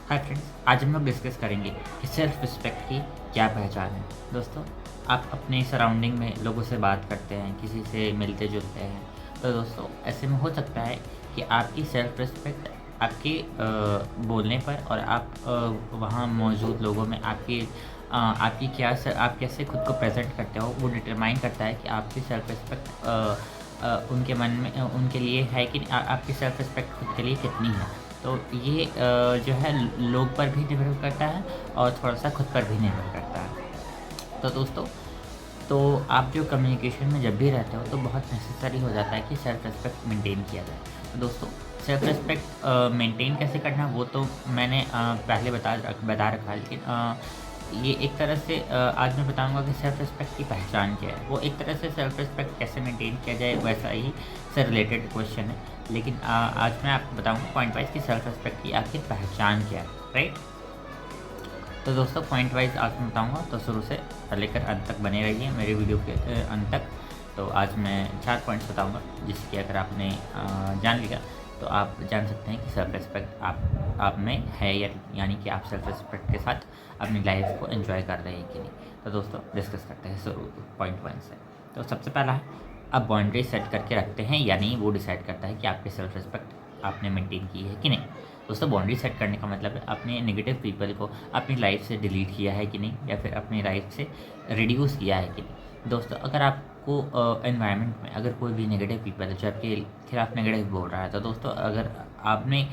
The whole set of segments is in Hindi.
हाय फ्रेंड्स, आज हम लोग डिस्कस करेंगे कि सेल्फ रिस्पेक्ट की क्या पहचान है। दोस्तों, आप अपने सराउंडिंग में लोगों से बात करते हैं, किसी से मिलते जुलते हैं, तो दोस्तों ऐसे में हो सकता है कि आपकी सेल्फ रिस्पेक्ट आपके बोलने पर और आप वहाँ मौजूद लोगों में आपकी आप कैसे खुद को प्रेजेंट करते हो वो डिटरमाइन करता है कि आपकी सेल्फ रिस्पेक्ट उनके मन में उनके लिए है कि आपकी सेल्फ रिस्पेक्ट खुद के लिए कितनी है। तो ये जो है लोग पर भी निर्भर करता है और थोड़ा-सा खुद पर भी निर्भर करता है। तो दोस्तों, तो आप जो कम्युनिकेशन में जब भी रहते हो तो बहुत नेसेसरी हो जाता है कि सेल्फ रिस्पेक्ट मेंटेन किया जाए। तो दोस्तों, सेल्फ रिस्पेक्ट मेंटेन कैसे करना वो तो मैंने पहले बता रखा है, लेकिन ये एक तरह से आज मैं बताऊँगा कि सेल्फ रिस्पेक्ट की पहचान क्या है। वो एक तरह से सेल्फ रिस्पेक्ट कैसे मेंटेन किया जाए वैसा ही से रिलेटेड क्वेश्चन है। लेकिन आज मैं आपको बताऊँगा पॉइंट वाइज़ कि सेल्फ रिस्पेक्ट की आखिर पहचान क्या है, राइट? तो दोस्तों, पॉइंट वाइज़ आज मैं बताऊँगा, तो शुरू से लेकर अंत तक बने रहिए मेरे वीडियो के अंत तक। तो आज मैं 4 पॉइंट्स बताऊँगा जिससे कि अगर आपने जान लिया तो आप जान सकते हैं कि सेल्फ रिस्पेक्ट आप में है या नहीं, यानी कि आप सेल्फ रिस्पेक्ट के साथ अपनी लाइफ को एंजॉय कर रहे हैं कि नहीं। तो दोस्तों, डिस्कस करते हैं शुरू पॉइंट 1 से। तो सबसे पहला है, आप बाउंड्री सेट करके रखते हैं या नहीं, वो डिसाइड करता है कि आपकी सेल्फ रिस्पेक्ट आपने मेंटेन की है कि नहीं। दोस्तों, बाउंड्री सेट करने का मतलब है आपने नेगेटिव पीपल को अपनी लाइफ से डिलीट किया है कि नहीं, या फिर अपनी लाइफ से रिड्यूस किया है कि नहीं। दोस्तों, अगर आपको एनवायरनमेंट में अगर कोई भी नेगेटिव पीपल है जो आपके खिलाफ नेगेटिव बोल रहा है, तो दोस्तों अगर आपने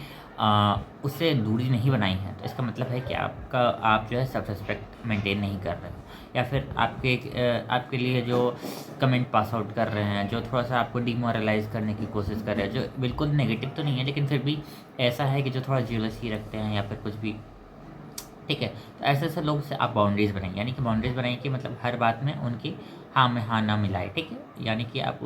उससे दूरी नहीं बनाई है तो इसका मतलब है कि आप जो है सेल्फ रिस्पेक्ट मेंटेन नहीं कर रहे हो, या फिर आपके लिए जो कमेंट पास आउट कर रहे हैं, जो थोड़ा-सा आपको डिमोरलाइज़ करने की कोशिश कर रहे हैं, जो बिल्कुल नेगेटिव तो नहीं है लेकिन फिर भी ऐसा है कि जो थोड़ा जेलसी रखते हैं या फिर कुछ भी, ठीक है? तो ऐसे-ऐसे लोगों से आप बाउंड्रीज़ बनाइए, यानी कि बाउंड्रीज़ बनाइए कि मतलब हर बात में उनकी हाँ में हाँ ना मिलाएँ, ठीक है? यानी कि आप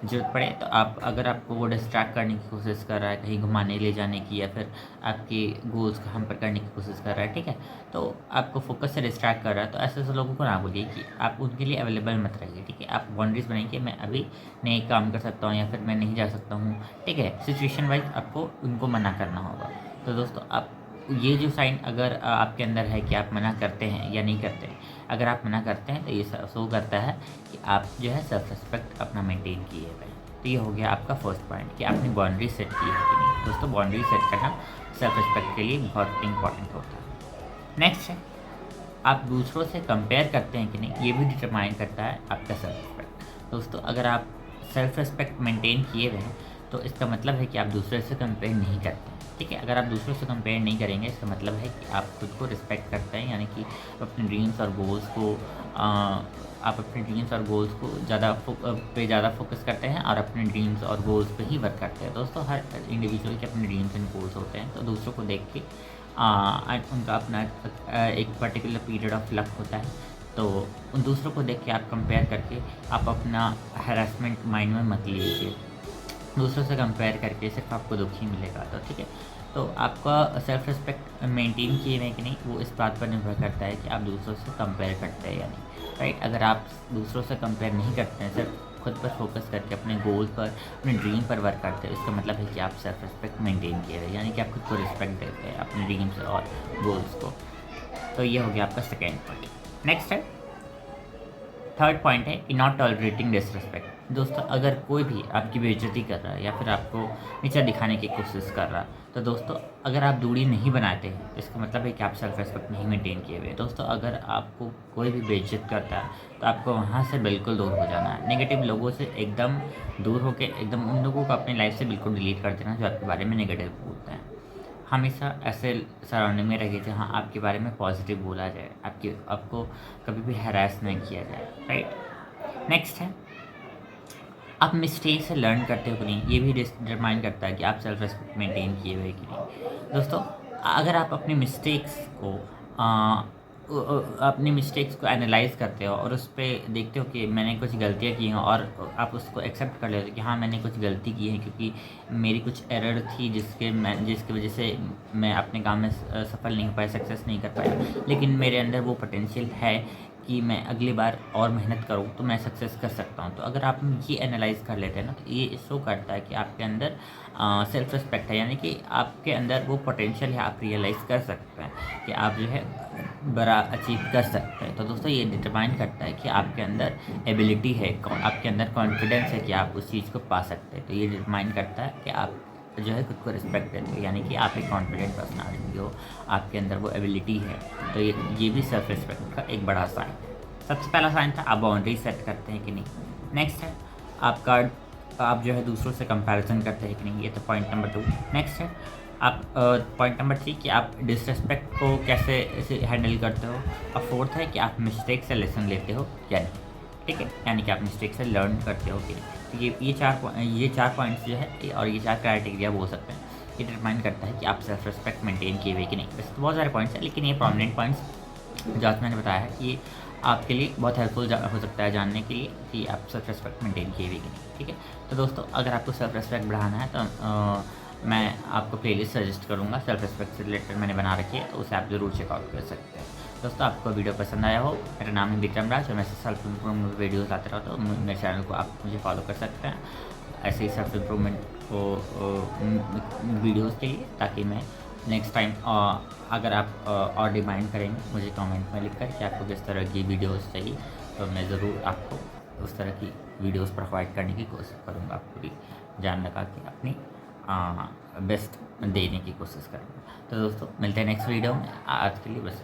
ज़रूरत पड़े तो अगर आपको वो डिस्ट्रैक्ट करने की कोशिश कर रहा है, कहीं घुमाने ले जाने की, या फिर आपके गोल्स को हैम्पर करने की कोशिश कर रहा है, ठीक है? तो आपको फ़ोकस से डिस्ट्रैक्ट कर रहा है, तो ऐसे-ऐसे लोगों को ना बोलिए कि आप उनके लिए अवेलेबल मत रहिए, ठीक है? आप बाउंड्रीज़ बनाइए कि मैं अभी नहीं काम कर सकता हूँ या फिर मैं नहीं जा सकता हूँ, ठीक है? सिचुएशन वाइज़ आपको उनको मना करना होगा। तो दोस्तों, आप ये जो साइन अगर आपके अंदर है कि आप मना करते हैं या नहीं करते हैं, अगर आप मना करते हैं तो ये शो करता है कि आप जो है सेल्फ रिस्पेक्ट अपना मेंटेन किए हुए हैं। तो ये हो गया आपका फर्स्ट पॉइंट कि आपने बाउंड्री सेट की है कि नहीं। दोस्तों, बाउंड्री सेट करना सेल्फ रिस्पेक्ट के लिए बहुत इंपॉर्टेंट होता है। नेक्स्ट है, आप दूसरों से कंपेयर करते हैं कि नहीं, ये भी डिटरमाइन करता है आपका सेल्फ रिस्पेक्ट। दोस्तों, अगर आप सेल्फ रिस्पेक्ट मेंटेन किए हुए हैं तो इसका मतलब है कि आप दूसरे से कंपेयर नहीं करते हैं, ठीक है? अगर आप दूसरों से कंपेयर नहीं करेंगे इसका मतलब है कि आप खुद को रिस्पेक्ट करते हैं, यानी कि अपने ड्रीम्स और गोल्स को आप अपने ड्रीम्स और गोल्स को ज़्यादा फोकस करते हैं और अपने ड्रीम्स और गोल्स पे ही वर्क करते हैं। दोस्तों, हर इंडिविजुअल के अपने ड्रीम्स एंड गोल्स होते हैं, तो दूसरों को देख के उनका अपना एक पर्टिकुलर पीरियड ऑफ लक होता है। तो उन दूसरों को देख के आप कंपेयर करके आप अपना हैरेसमेंट माइंड में मत लीजिए। दूसरों से कंपेयर करके सिर्फ आपको दुःख ही मिलेगा, तो ठीक है। तो आपका सेल्फ रिस्पेक्ट मेंटेन किए हुए कि नहीं वो इस बात पर निर्भर करता है कि आप दूसरों से कंपेयर करते हैं या नहीं, राइट? अगर आप दूसरों से कंपेयर नहीं करते हैं, सिर्फ खुद पर फोकस करके अपने गोल पर, अपने ड्रीम पर वर्क करते हैं, इसका मतलब है कि आप सेल्फ रिस्पेक्ट मेंटेन किए हुए हैं, यानी कि आप खुद को रिस्पेक्ट देते हैं अपने ड्रीम्स और गोल्स को। तो ये हो गया आपका सेकेंड पॉइंट। नेक्स्ट है, थर्ड पॉइंट है कि नॉट टॉलरेटिंग डिसरिस्पेक्ट। दोस्तों, अगर कोई भी आपकी बेइज्जती कर रहा है या फिर आपको नीचा दिखाने की कोशिश कर रहा है, तो दोस्तों अगर आप दूरी नहीं बनाते हैं तो इसका मतलब है कि आप सेल्फ रिस्पेक्ट नहीं मेंटेन किए हुए हैं। दोस्तों, अगर आपको कोई भी बेइज्जत करता है तो आपको वहाँ से बिल्कुल दूर हो जाना है। नेगेटिव लोगों से एकदम दूर होकर एकदम उन लोगों को अपनी लाइफ से बिल्कुल डिलीट कर देना जो आपके बारे में नेगेटिव बोलते हैं। हमेशा ऐसे सराउंडिंग में रहिए जहाँ आपके बारे में पॉजिटिव बोला जाए, आपको कभी भी हैरास नहीं किया जाए, राइट? नेक्स्ट है, आप मिस्टेक से लर्न करते हो कि नहीं, ये भी डिटरमाइन करता है कि आप सेल्फ रिस्पेक्ट मेंटेन किए हुए कि नहीं। दोस्तों, अगर आप अपनी मिस्टेक्स को अपनी मिस्टेक्स को एनालाइज़ करते हो और उस पे देखते हो कि मैंने कुछ गलतियाँ की हैं और आप उसको एक्सेप्ट कर लेते हो कि हाँ, मैंने कुछ गलती की है क्योंकि मेरी कुछ एरर थी जिसकी वजह से मैं अपने काम में सफल नहीं हो पाया, सक्सेस नहीं कर पाया। लेकिन मेरे अंदर वो पोटेंशियल है कि मैं अगली बार और मेहनत करूँ तो मैं सक्सेस कर सकता हूँ। तो अगर आप ये एनालाइज़ कर लेते हैं ना, तो ये शो करता है कि आपके अंदर सेल्फ रिस्पेक्ट है, यानी कि आपके अंदर वो पोटेंशियल है, आप रियलाइज़ कर सकते हैं कि आप जो है बड़ा अचीव कर सकते हैं। तो दोस्तों ये डिटरमाइन करता है कि आपके अंदर एबिलिटी है, आपके अंदर कॉन्फिडेंस है कि आप उस चीज़ को पा सकते हैं। तो ये डिटरमाइन करता है कि आप जो है खुद को रिस्पेक्ट देते हो, यानी कि आप एक कॉन्फिडेंट पर्सनालिटी हो, आपके अंदर वो एबिलिटी है। तो ये भी सेल्फ रिस्पेक्ट का एक बड़ा साइन है। सबसे पहला साइन था आप बाउंड्री सेट करते हैं कि नहीं। नेक्स्ट है आप जो है दूसरों से कंपैरिजन करते हैं कि नहीं, ये तो पॉइंट नंबर 2। नेक्स्ट है आप पॉइंट नंबर 3 कि आप डिसरिस्पेक्ट को कैसे हैंडल करते हो। और फोर्थ है कि आप मिस्टेक से लेसन लेते हो या नहीं, ठीक है, यानी कि आप मिस्टेक से लर्न करते हो कि नहीं। तो ये चार पॉइंट्स जो है और ये 4 क्राइटेरिया बोल सकते हैं, ये डिटरमाइन करता है कि आप सेल्फ रिस्पेक्ट मेंटेन किए हुए कि नहीं। वैसे तो बहुत सारे पॉइंट्स हैं, लेकिन ये प्रोमिनेंट पॉइंट्स जो आज मैंने बताया है ये आपके लिए बहुत हेल्पफुल हो सकता है जानने के लिए कि आप सेल्फ रिस्पेक्ट मेंटेन किए हुए कि नहीं, ठीक है। तो दोस्तों अगर आपको सेल्फ रिस्पेक्ट बढ़ाना है तो मैं आपको प्लेलिस्ट सजेस्ट करूँगा, सेल्फ रिस्पेक्ट से रिलेटेड मैंने बना रखी है, तो उसे आप ज़रूर चेकआउट कर सकते हैं। दोस्तों आपको वीडियो पसंद आया हो, मेरा नाम है विक्रम राज और मैं सेल्फ इम्प्रूवमेंट वीडियोस आते रहता हूँ। मेरे चैनल को आप मुझे फॉलो कर सकते हैं ऐसे ही सेल्फ इम्प्रूवमेंट को वीडियोस के लिए, ताकि मैं नेक्स्ट टाइम अगर आप और डिमांड करेंगे मुझे कमेंट में लिखकर कि आपको किस तरह की वीडियोस चाहिए, तो मैं ज़रूर आपको उस तरह की वीडियोस प्रोवाइड करने की कोशिश करूँगा। पूरी जान लगा के अपनी बेस्ट देने की कोशिश करूँगा। तो दोस्तों मिलते हैं नेक्स्ट वीडियो में, आज के लिए बस।